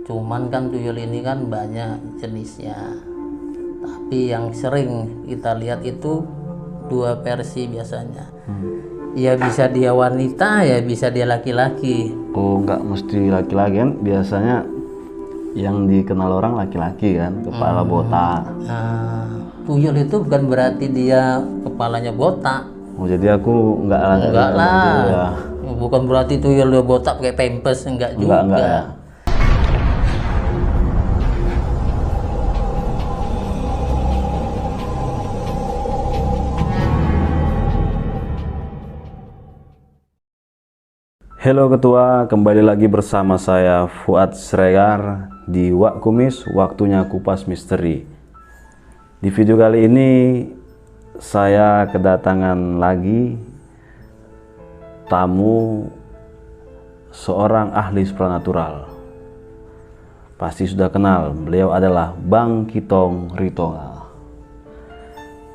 Cuman kan tuyul ini kan banyak jenisnya. Tapi yang sering kita lihat itu dua versi biasanya. Ya bisa dia wanita, ya bisa dia laki-laki. Oh, nggak mesti laki-laki kan? Biasanya yang dikenal orang laki-laki kan, kepala botak. Nah, tuyul itu bukan berarti dia kepalanya botak. Oh, jadi aku Enggak lah. ya. Bukan berarti tuyul dia botak pakai pampers, enggak juga. Enggak ya. Halo Ketua, kembali lagi bersama saya Fuad Sregar di Wak Kumis, waktunya kupas misteri. Di video kali ini saya kedatangan lagi tamu seorang ahli supranatural. Pasti sudah kenal, beliau adalah Bang Kitong Ritonga.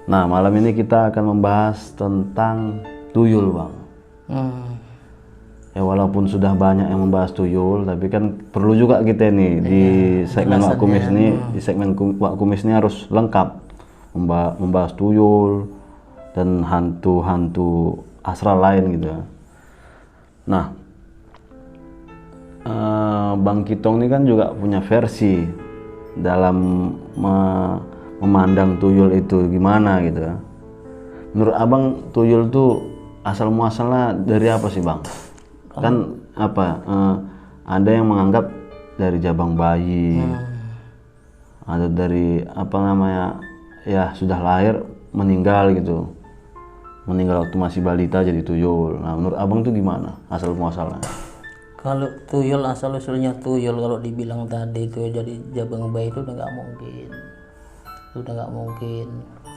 Nah, malam ini kita akan membahas tentang tuyul, Bang. Ya walaupun sudah banyak yang membahas tuyul, tapi kan perlu juga kita nih di segmen Wak Kumis ini, di segmen Wak Kumis ini harus lengkap membahas tuyul dan hantu-hantu astral lain gitu ya. Nah, Bang Kitong ini kan juga punya versi dalam memandang tuyul itu gimana gitu ya. Menurut Abang tuyul tuh asal muasalnya dari apa sih, Bang? Kan apa ada yang menganggap dari jabang bayi, ada dari apa namanya ya sudah lahir meninggal gitu, meninggal waktu masih balita jadi tuyul. Nah, menurut Abang tuh gimana asal muasalnya? Kalau tuyul asal usulnya tuyul, kalau dibilang tadi itu jadi jabang bayi itu udah nggak mungkin. Itu udah nggak mungkin.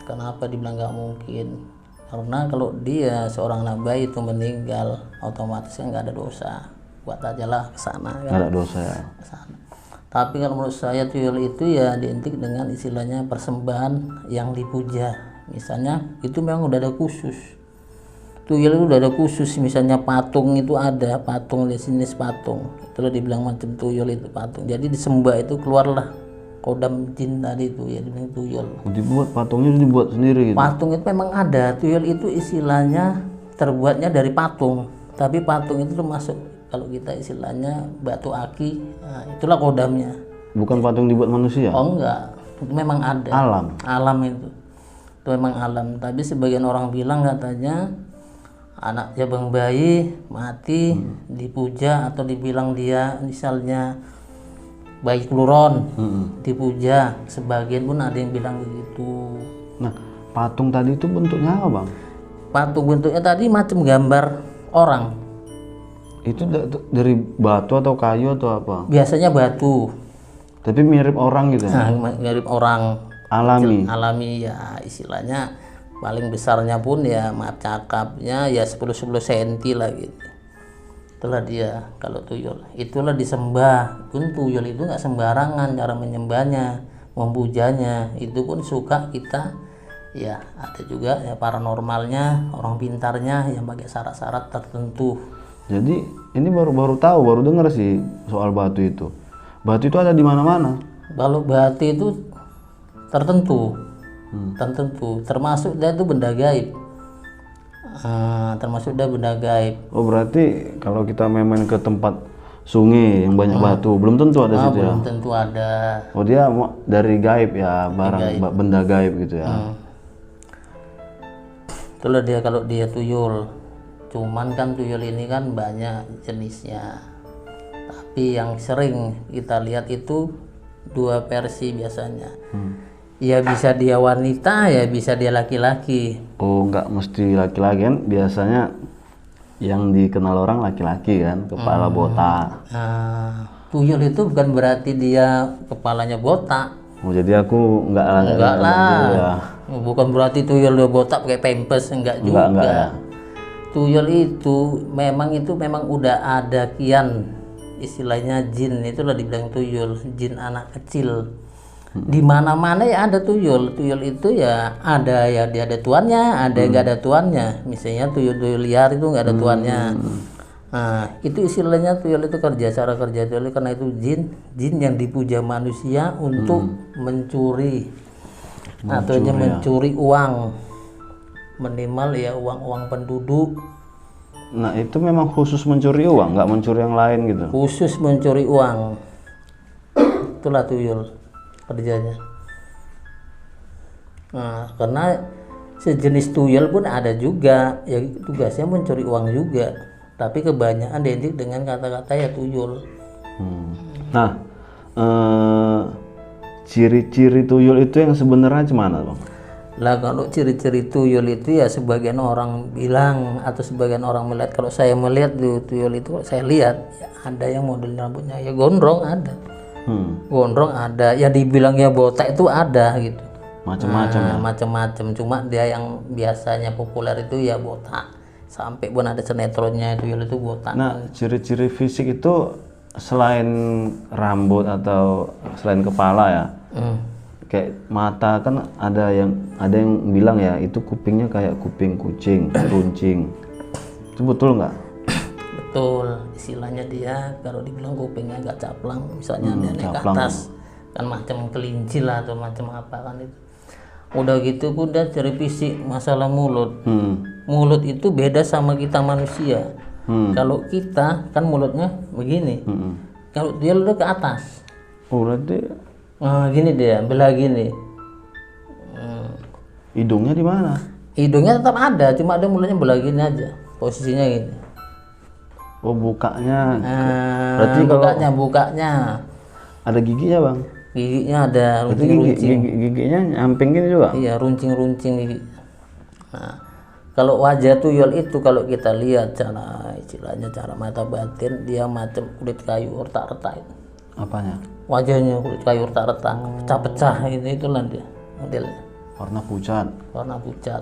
Kenapa dibilang nggak mungkin? Karena kalau dia seorang anak bayi itu meninggal, otomatis kan nggak ada dosa. Buat aja lah kesana kan. Nggak ada dosa ya. Kesana. Tapi kalau menurut saya tuyul itu ya identik dengan istilahnya persembahan yang dipuja. Misalnya itu memang udah ada khusus. Tuyul itu udah ada khusus. Misalnya patung itu ada patung, jenis patung. Itulah dibilang macam tuyul itu patung. Jadi disembah itu keluarlah kodam jin tadi itu ya dibilang tuyul. Dibuat patungnya dibuat sendiri gitu. Patung itu memang ada. Tuyul itu istilahnya terbuatnya dari patung. Tapi patung itu termasuk kalau kita istilahnya batu aki. Nah, itulah kodamnya. Bukan patung dibuat manusia? Oh enggak, itu memang ada. Alam itu memang alam. Tapi sebagian orang bilang katanya anak jabang bayi mati dipuja atau dibilang dia misalnya bayi keluron dipuja, sebagian pun ada yang bilang begitu. Nah, patung tadi itu bentuknya apa, Bang? Patung bentuknya tadi macam gambar orang. Itu dari batu atau kayu atau apa? Biasanya batu. Tapi mirip orang gitu ya? Nah, mirip orang. Alami? Alami ya, istilahnya paling besarnya pun ya maaf cakapnya ya 10-10 cm lah gitu. Itulah dia kalau tuyul. Itulah disembah. Pun tuyul itu nggak sembarangan cara menyembahnya, membujanya. Itu pun suka kita ya, ada juga ya paranormalnya, orang pintarnya yang pakai syarat-syarat tertentu. Jadi ini baru tahu, baru dengar sih soal batu itu. Batu itu ada di mana-mana. Kalau batu itu tertentu, termasuk dia itu benda gaib. Termasuk dia benda gaib. Oh, berarti kalau kita main ke tempat sungai yang banyak batu, belum tentu ada situ ya? Belum tentu ada. Oh, dia dari gaib ya, benda gaib gitu ya? Itulah dia kalau dia tuyul. Cuman kan tuyul ini kan banyak jenisnya. Tapi yang sering kita lihat itu dua versi biasanya. Ya bisa dia wanita, ya bisa dia laki-laki. Oh, nggak mesti laki-laki kan? Biasanya yang dikenal orang laki-laki kan, kepala botak. Nah, tuyul itu bukan berarti dia kepalanya botak. Oh, jadi aku Enggak lah. Ya. Bukan berarti tuyul dia botak pakai pampers, enggak juga. Enggak ya. Tuyul itu memang udah ada kian, istilahnya jin, itulah dibilang tuyul, jin anak kecil. Di mana-mana ya ada tuyul. Tuyul itu ya ada tuannya, ada yang nggak ada tuannya. Misalnya tuyul liar itu nggak ada tuannya. Nah, itu istilahnya tuyul itu cara kerja tuyul karena itu jin yang dipuja manusia untuk mencuri atau mencuri uang, minimal ya uang penduduk. Nah itu memang khusus mencuri uang, nggak mencuri yang lain gitu? Khusus mencuri uang, itulah tuyul kerjanya. Nah, karena sejenis tuyul pun ada juga, ya tugasnya mencuri uang juga. Tapi kebanyakan identik dengan kata-kata ya tuyul. Nah, ciri-ciri tuyul itu yang sebenarnya gimana, Bang? Lah kalau ciri-ciri tuyul itu ya sebagian orang bilang atau sebagian orang melihat, kalau saya melihat tuyul itu saya lihat ya ada yang model rambutnya ya gondrong ada. Gondrong ada, ya dibilang ya botak itu ada gitu. Macam-macam ya. Macam-macam, cuma dia yang biasanya populer itu ya botak. Sampai pun ada sinetronnya tuyul itu botak. Nah, ciri-ciri fisik itu selain rambut atau selain kepala ya, kayak mata kan ada yang bilang ya itu kupingnya kayak kuping kucing, runcing. Itu betul nggak? Betul, istilahnya dia kalau dibilang kupingnya agak caplang, misalnya dia naik ke caplang. atas kan macam kelinci lah atau macam apa kan itu. Udah gitu pun dia ciri fisik, masalah mulut. Mulut itu beda sama kita manusia. Kalau kita kan mulutnya begini, kalau dia udah ke atas. Oh, berarti Gini dia, belah gini. hidungnya di mana? Hidungnya tetap ada, cuma dia mulutnya belah gini aja, posisinya gini. Oh, bukanya. Berarti kalau Bukanya. ada giginya, Bang? Giginya ada Berarti runcing-runcing. giginya nyamping gini juga? Iya, runcing-runcing gigi. Nah, kalau wajah tuyul itu kalau kita lihat istilahnya cara mata batin, dia macam kulit kayu retak-retak. Apanya? Wajahnya kulit kayu retak-retak, pecah-pecah itulah dia modelnya. Warna pucat. Warna pucat.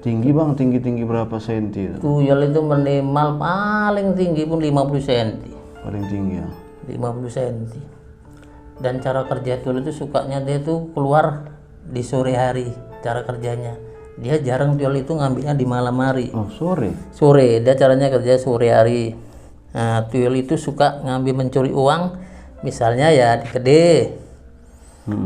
Tinggi, Bang, tinggi berapa senti itu? Tuyul itu minimal paling tinggi pun 50 cm. Paling tinggi ya. 50 cm. Dan cara kerja tuyul itu sukanya dia tuh keluar di sore hari, cara kerjanya. Dia jarang tuyul itu ngambilnya di malam hari. Oh, sore. Sore, dia caranya kerja sore hari. Nah, tuyul itu suka ngambil mencuri uang, misalnya ya di gede.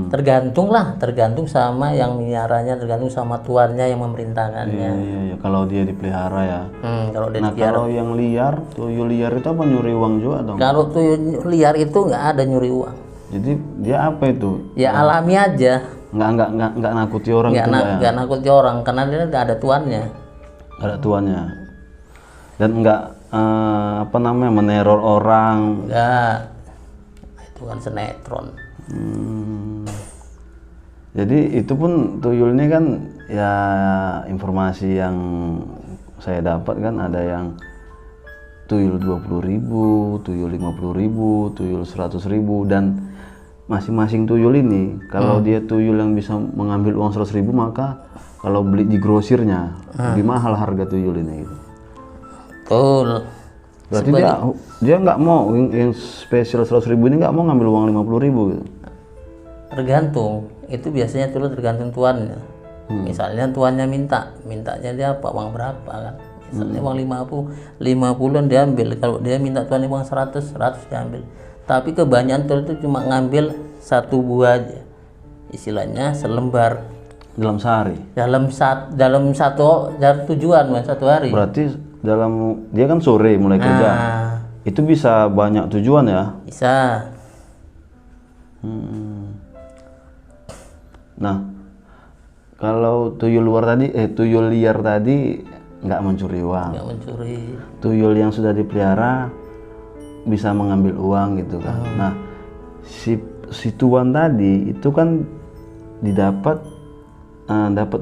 Tergantung sama yang meliharanya, tergantung sama tuannya yang memerintahkannya. Iya. Kalau dia dipelihara ya. Kalau dia Nah, kalau yang liar, tuyul liar itu apa, nyuri uang juga dong? Kalau tuyul liar itu nggak ada nyuri uang. Jadi dia apa itu? Ya alami aja. Nggak nakuti orang gitu ya? Nggak nakuti orang karena dia nggak ada tuannya. Nggak ada tuannya. Dan nggak meneror orang. Nggak. Itu kan sinetron. Jadi itu pun tuyul ini kan ya informasi yang saya dapat kan ada yang tuyul 20.000, tuyul 50.000, tuyul 100.000, dan masing-masing tuyul ini kalau dia tuyul yang bisa mengambil uang 100.000 maka kalau beli di grosirnya lebih mahal harga tuyul ini gitu. Betul. Berarti dia nggak mau yang spesial 100.000 ini nggak mau ngambil uang 50.000 gitu. Tergantung, itu biasanya tuyul tergantung tuannya. Misalnya tuannya mintanya dia apa, uang berapa kan? Misalnya uang 50 diambil. Kalau dia minta tuannya uang 100 diambil. Tapi kebanyakan tuyul itu cuma ngambil satu buah aja, istilahnya selembar Dalam sehari. dalam satu tujuan, satu hari. Berarti dia kan sore mulai kerja. Itu bisa banyak tujuan ya? Bisa. Nah, kalau tuyul liar tadi nggak mencuri uang. Nggak mencuri. Tuyul yang sudah dipelihara bisa mengambil uang gitu kan. Nah, si tuan tadi itu kan dapat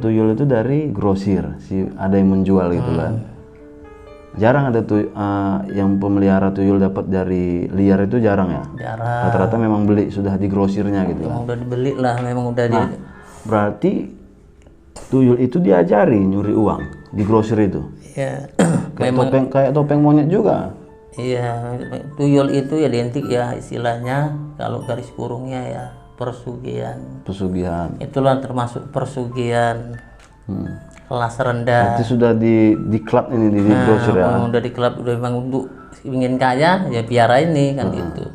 tuyul itu dari grosir, ada yang menjual gitu kan. Jarang ada yang pemelihara tuyul dapat dari liar, itu jarang ya. Jarang. Rata-rata memang beli sudah di grosirnya gitu kan. Memang udah dibeli lah, memang udah Berarti tuyul itu diajari nyuri uang di grosir itu. Iya. Kayak topeng monyet juga. Iya, tuyul itu ya identik ya istilahnya kalau garis kurungnya ya pesugihan. Pesugihan. Itulah termasuk persugihan. kelas rendah. Berarti sudah di klub ini di brosur ya. Udah di klub, udah memang untuk ingin kaya ya piara ini kan gitu.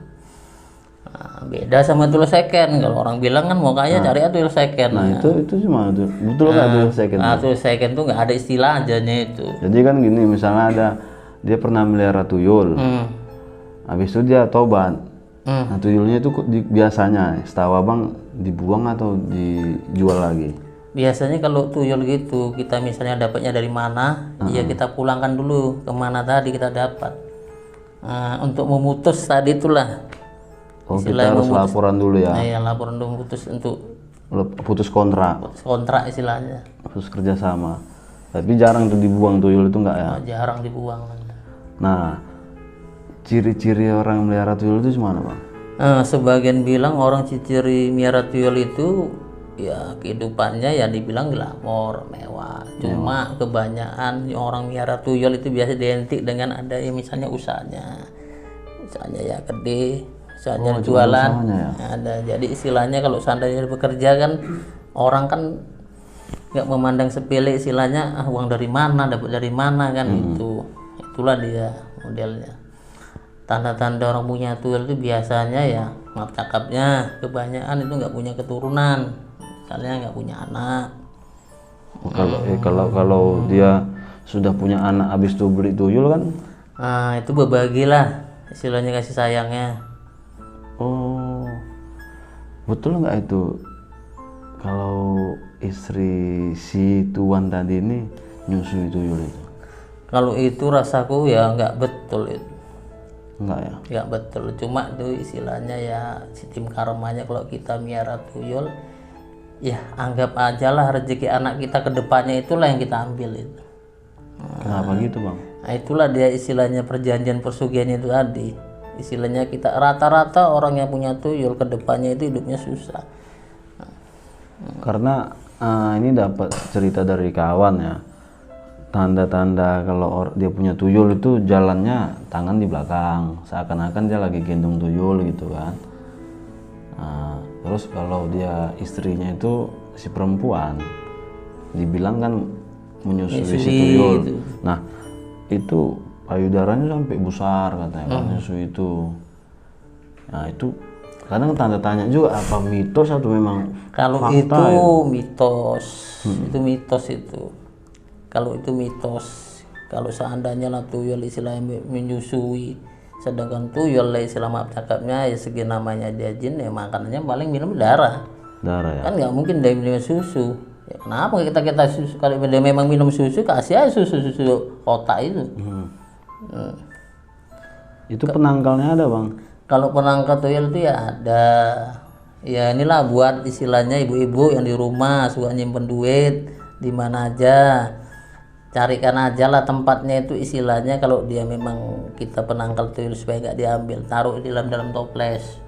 Nah, beda sama tuyul second. Kalau orang bilang kan mau kaya cari tuyul second. Nah, itu cuma itu. Betul nggak tuyul second? Nah, tuyul second tuh nggak ada istilah ajanya itu. Jadi kan gini, misalnya dia pernah melihara tuyul. Habis itu dia tobat. Nah, tuyulnya itu biasanya setahu Abang dibuang atau dijual lagi? Biasanya kalau tuyul gitu kita misalnya dapatnya dari mana, ya kita pulangkan dulu ke mana tadi kita dapat. Untuk memutus tadi itulah. Oh, kita harus laporan dulu ya. Iya, laporan dulu Putus kontrak. putus kontrak istilahnya. Putus kerjasama. Tapi jarang tuh dibuang tuyul itu enggak ya? Jarang dibuang. Nah, ciri-ciri orang melihara tuyul itu gimana, Bang? Sebagian bilang orang ciri melihara tuyul itu ya kehidupannya ya dibilang glamor, mewah. Cuma kebanyakan orang melihara tuyul itu biasa identik dengan ada yang misalnya usahanya ya gede, misalnya jualan. Ada. Jadi istilahnya kalau seandainya bekerja kan orang kan nggak memandang sepele istilahnya uang dari mana, dapat dari mana kan itulah dia modelnya. Tanda-tanda orang punya tuyul itu biasanya ya maaf cakapnya kebanyakan itu nggak punya keturunan, misalnya nggak punya anak. Kalau dia sudah punya anak habis itu beli tuyul kan? Itu berbagilah istilahnya kasih sayangnya. Oh, betul nggak itu kalau istri si tuan tadi ini nyusui tuyul itu? Kalau itu rasaku ya nggak betul itu. Enggak ya? Nggak betul, cuma itu istilahnya ya sistem karmanya kalau kita miara tuyul ya anggap aja lah rezeki anak kita ke depannya itulah yang kita ambil itu. Kenapa gitu, Bang? Nah, itulah dia istilahnya perjanjian persugihan itu tadi. Istilahnya kita rata-rata orang yang punya tuyul ke depannya itu hidupnya susah. Karena ini dapat cerita dari kawan ya. Tanda-tanda kalau dia punya tuyul itu jalannya tangan di belakang, seakan-akan dia lagi gendong tuyul gitu kan. Terus kalau dia istrinya itu si perempuan, dibilang kan menyusui si tuyul. Nah, itu payudaranya sampai besar katanya kan menyusui itu. Nah, itu kadang tanda tanya juga apa mitos atau memang kalau fakta itu ya? mitos. Itu mitos itu. Kalau itu mitos, kalau seandainya lah tuyul istilahnya menyusui, sedangkan tuyul lah istilah maaf cakapnya ya segi namanya dia jin ya makanannya paling minum darah ya? Kan nggak mungkin dia minum susu ya, kenapa kita susu? Kalau dia memang minum susu kasih aja susu kotak itu. Itu penangkalnya ada, Bang? Kalau penangkal tuyul itu ya ada, ya inilah buat istilahnya ibu-ibu yang di rumah suka nyimpen duit di mana aja, carikan aja lah tempatnya itu istilahnya. Kalau dia memang kita penangkal tuyul supaya nggak diambil, taruh di dalam toples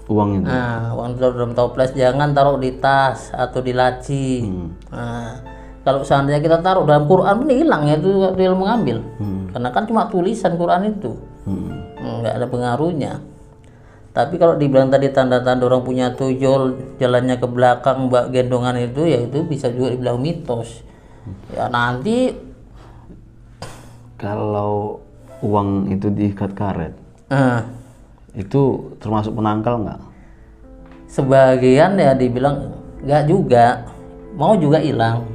Uang itu? Nah, uang dalam toples, jangan taruh di tas atau di laci. Nah, kalau seandainya kita taruh dalam Quran pun hilang ya itu tuyul mengambil. Karena kan cuma tulisan Quran itu, nggak ada pengaruhnya. Tapi kalau dibilang tadi tanda-tanda orang punya tuyul jalannya ke belakang gendongan itu ya itu bisa juga dibilang mitos. Ya nanti kalau uang itu diikat karet, itu termasuk penangkal nggak? Sebagian ya dibilang nggak juga, mau juga hilang,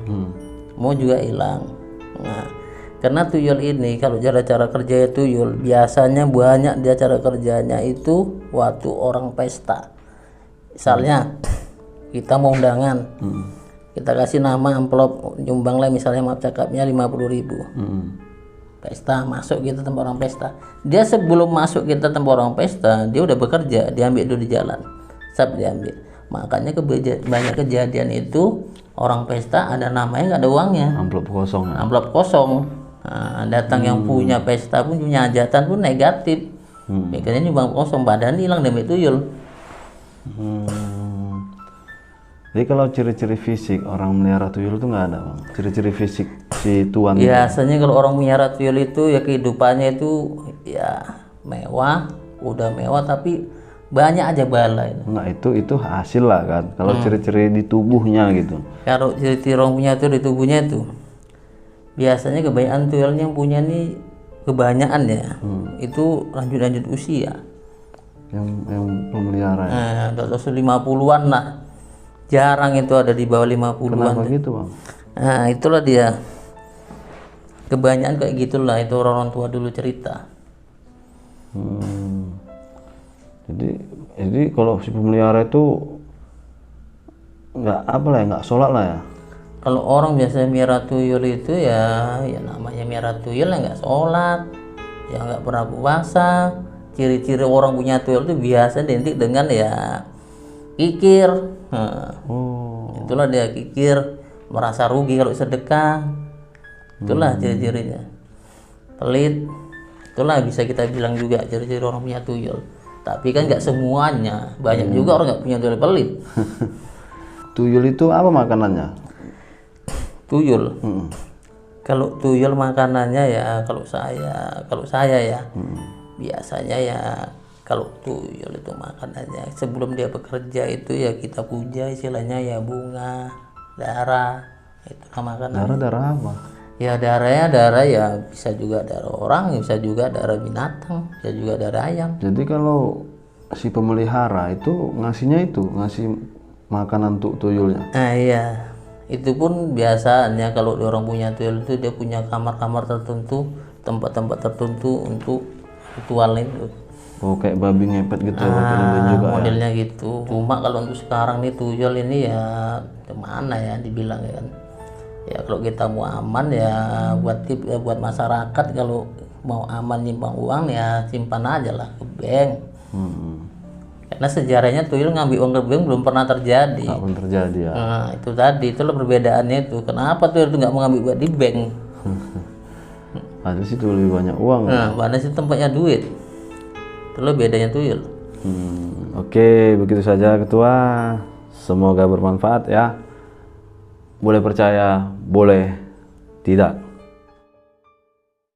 mau juga hilang. Nah, karena tuyul ini kalau cara kerja tuyul biasanya banyak dia cara kerjanya itu waktu orang pesta. Misalnya kita mau undangan, kita kasih nama amplop nyumbang lah misalnya maaf cakapnya 50.000. Pesta masuk kita tempat orang pesta, dia sebelum masuk kita tempat orang pesta dia udah bekerja, diambil dulu di jalan, diambil. Makanya banyak kejadian itu orang pesta ada namanya nggak ada uangnya, amplop kosong ya? Amplop kosong. Nah, datang yang punya pesta pun punya hajatan pun negatif, mikirnya nyumbang kosong, badan hilang demi tuyul. Jadi kalau ciri-ciri fisik orang melihara tuyul itu nggak ada, Bang? Ciri-ciri fisik si tuan biasanya kalau orang melihara tuyul itu ya kehidupannya itu ya mewah, udah mewah tapi banyak aja bala itu. Enggak, itu hasil lah kan. Kalau ciri-ciri di tubuhnya gitu. Kalau ciri-ciri orang punya tuyul di tubuhnya itu biasanya kebanyakan tuyul yang punya nih kebanyakan ya itu lanjut usia. Yang pemelihara ya. Nah, 150-an lah. Jarang itu ada di bawah 50-an. Kenapa gitu bang? Nah, itulah dia. Kebanyakan kayak gitulah itu orang tua dulu cerita. Jadi kalau si pemelihara itu nggak apa lah ya, nggak sholat lah ya. Kalau orang biasa miara tuyul itu ya namanya miara tuyul ya nggak sholat, ya nggak pernah puasa. Ciri-ciri orang punya tuyul itu biasa identik dengan ya kikir. Nah, itulah dia kikir, merasa rugi kalau sedekah. Itulah ciri-cirinya. Pelit, itulah bisa kita bilang juga ciri-ciri orang punya tuyul. Tapi kan nggak semuanya, banyak juga orang nggak punya tuyul pelit. Tuyul itu apa makanannya? Tuyul. Kalau tuyul makanannya ya kalau saya ya biasanya ya kalau tuyul itu makanannya sebelum dia bekerja itu ya kita puja istilahnya ya bunga, darah, itu makanan. Darah apa? Ya darahnya darah ya bisa juga darah orang, bisa juga darah binatang, bisa juga darah ayam. Jadi kalau si pemelihara itu ngasih makanan untuk tuyulnya. Nah iya, itu pun biasanya kalau orang punya tuyul itu dia punya kamar-kamar tertentu, tempat-tempat tertentu untuk ritual itu. Oh kayak babi ngepet gitu juga modelnya ya? Gitu. Cuma kalau untuk sekarang nih tuyul ini ya gimana ya dibilang ya kan. Ya kalau kita mau aman ya buat tip ya buat masyarakat kalau mau aman nyimpan uang ya simpan aja lah ke bank. Karena sejarahnya tuyul ngambil uang ke bank belum pernah terjadi. Nggak pernah terjadi ya. Nah itu tadi itulah perbedaannya itu. Kenapa tuyul itu nggak mau ngambil buat di bank? Ada situ lebih banyak uang. Nah mana sih tempatnya duit? Itulah bedanya tuyul. Oke, begitu saja ketua. Semoga bermanfaat ya. Boleh percaya, boleh tidak.